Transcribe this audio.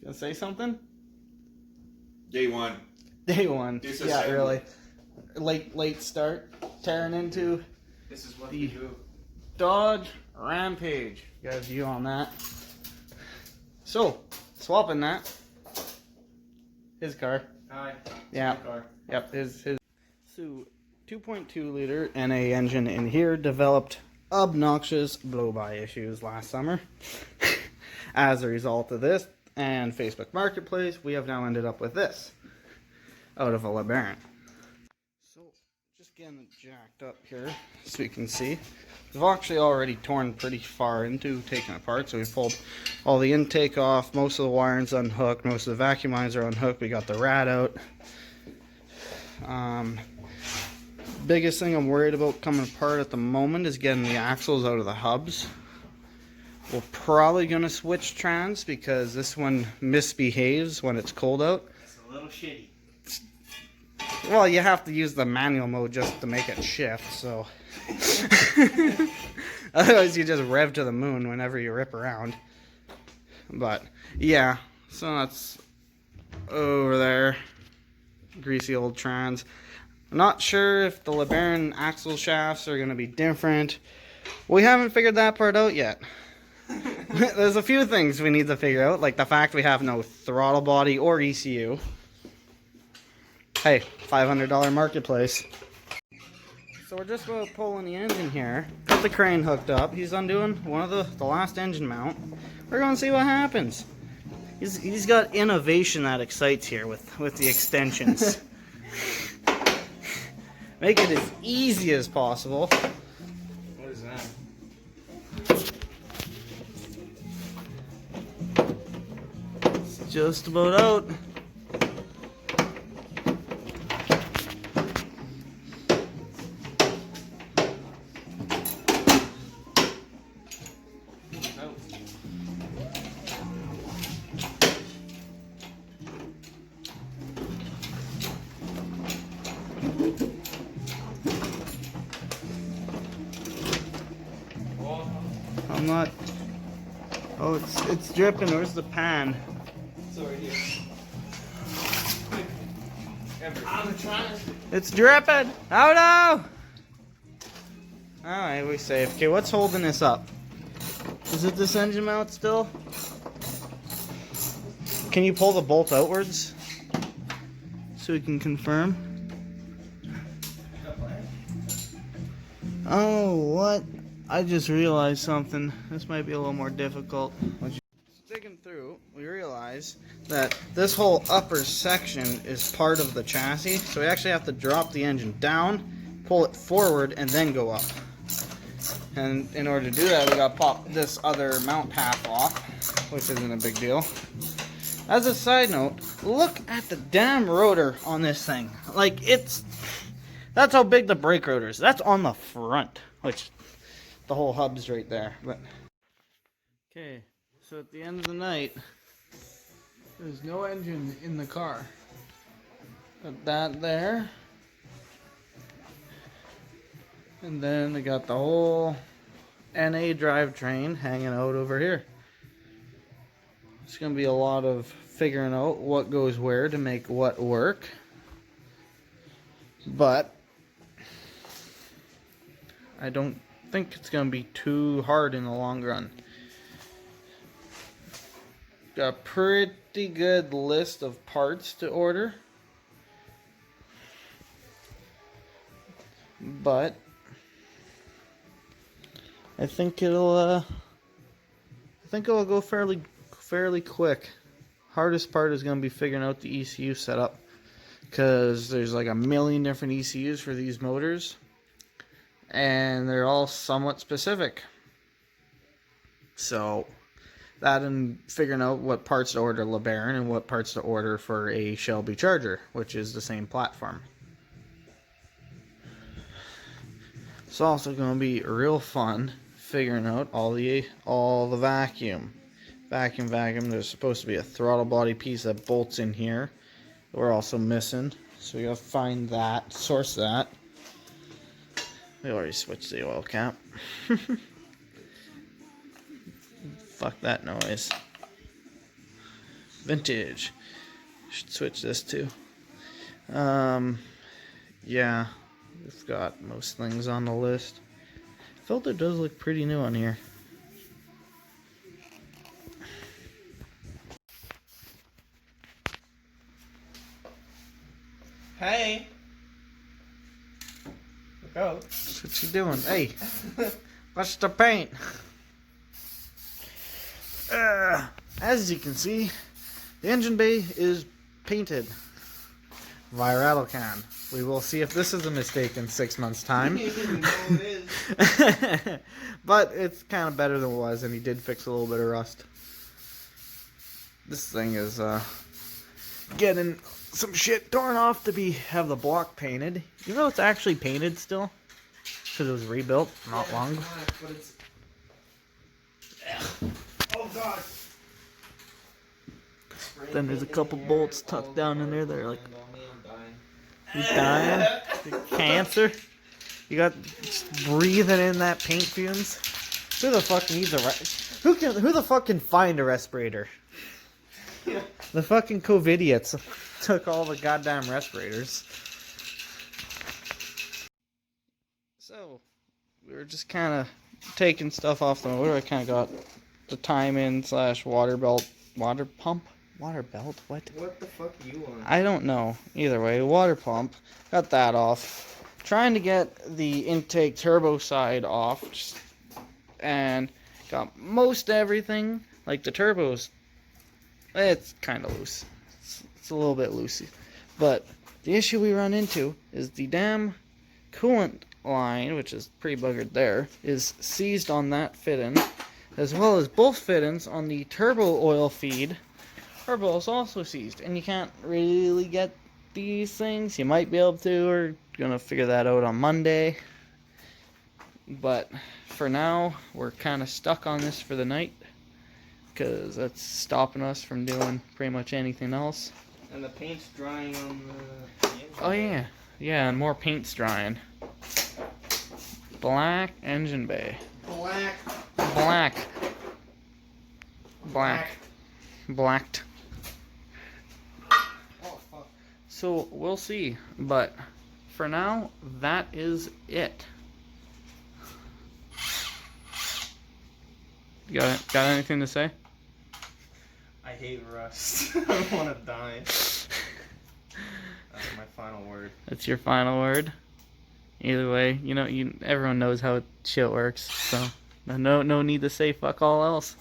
Gonna say something? Day one. Day one. Disassembly. Yeah, really. Late start. Tearing into This is what the we do. Dodge Rampage. You got a view on that. So, swapping that. His car. Hi. Yeah. My car. Yep, his. So, 2.2 liter NA engine in here developed obnoxious blow-by issues last summer. As a result of this and Facebook Marketplace, we have now ended up with this out of a LeBaron. So, just getting it jacked up here so you can see. We've actually already torn pretty far into taking it apart, so we pulled all the intake off, most of the wiring's unhooked, most of the vacuum lines are unhooked, we got the rad out. Biggest thing I'm worried about coming apart at the moment is getting the axles out of the hubs. We're probably going to switch trans because this one misbehaves when it's cold out. It's a little shitty. Well, you have to use the manual mode just to make it shift, so. Otherwise you just rev to the moon whenever you rip around. But, yeah, so that's over there. Greasy old trans. I'm not sure if the LeBaron axle shafts are going to be different. We haven't figured that part out yet. There's a few things we need to figure out, like the fact we have no throttle body or ECU. Hey, $500 marketplace. So we're just about pulling the engine here. Got the crane hooked up. He's undoing one of the last engine mount. We're going to see what happens. He's got innovation that excites here with the extensions. Make it as easy as possible. What is that? It's just about out. I'm not. Oh, it's dripping. Where's the pan? It's over here. I'm trying. It's dripping. Oh no! Alright, we're safe. Okay, what's holding this up? Is it this engine mount still? Can you pull the bolt outwards so we can confirm? Oh, what? I just realized something. This might be a little more difficult. Digging through, we realize that this whole upper section is part of the chassis, so we actually have to drop the engine down, pull it forward, and then go up. And in order to do that, we gotta pop this other mount half off, which isn't a big deal. As a side note, look at the damn rotor on this thing. Like, that's how big the brake rotor is. That's on the front, which the whole hub's right there. But okay, so at the end of the night, there's no engine in the car. Put that there. And then they got the whole NA drivetrain hanging out over here. It's going to be a lot of figuring out what goes where to make what work. But I don't think it's going to be too hard in the long run. Got a pretty good list of parts to order. But I think it'll go fairly quick. Hardest part is going to be figuring out the ECU setup, because there's like a million different ECUs for these motors, and they're all somewhat specific. So that and figuring out what parts to order LeBaron and what parts to order for a Shelby Charger, which is the same platform. It's also going to be real fun figuring out all the vacuum. There's supposed to be a throttle body piece that bolts in here. We're also missing, so we gotta find that, source that. We already switched the oil cap. Fuck that noise. Vintage. Should switch this too. Yeah, we've got most things on the list. Filter does look pretty new on here. Hey. Look out. What you doing? Hey, watch the paint. As you can see, the engine bay is painted via rattle can. We will see if this is a mistake in 6 months' time. No, it is. But it's kind of better than it was, and he did fix a little bit of rust. This thing is getting some shit torn off to have the block painted. You know it's actually painted still? Because it was rebuilt not long ago. But it's... Oh god. Then there's a couple bolts tucked down in there that are like, you dying? Cancer? You got breathing in that paint fumes? Who the fuck needs who the fuck can find a respirator? Yeah. The fucking COVIDiots took all the goddamn respirators. So, we were just kind of taking stuff off the motor. I kind of got the time-in / water belt, water pump? Water belt? What? What the fuck are you on? I don't know. Either way, water pump. Got that off. Trying to get the intake turbo side off. And got most everything. Like the turbos. It's kind of loose. It's a little bit loosey. But the issue we run into is the damn coolant line, which is pretty buggered there, is seized on that fit-in. As well as both fit-ins on the turbo oil feed. Turbo is also seized, and you can't really get these things. You might be able to. We're gonna figure that out on Monday. But for now, we're kind of stuck on this for the night because that's stopping us from doing pretty much anything else. And the paint's drying on the engine. Oh yeah, yeah, and more paint's drying. Black engine bay. Black. Black. Black. Blacked. Oh fuck. So we'll see, but for now, that is it. You got anything to say? I hate rust. I want to die. That's my final word. That's your final word. Either way, everyone knows how shit works, so no need to say fuck all else.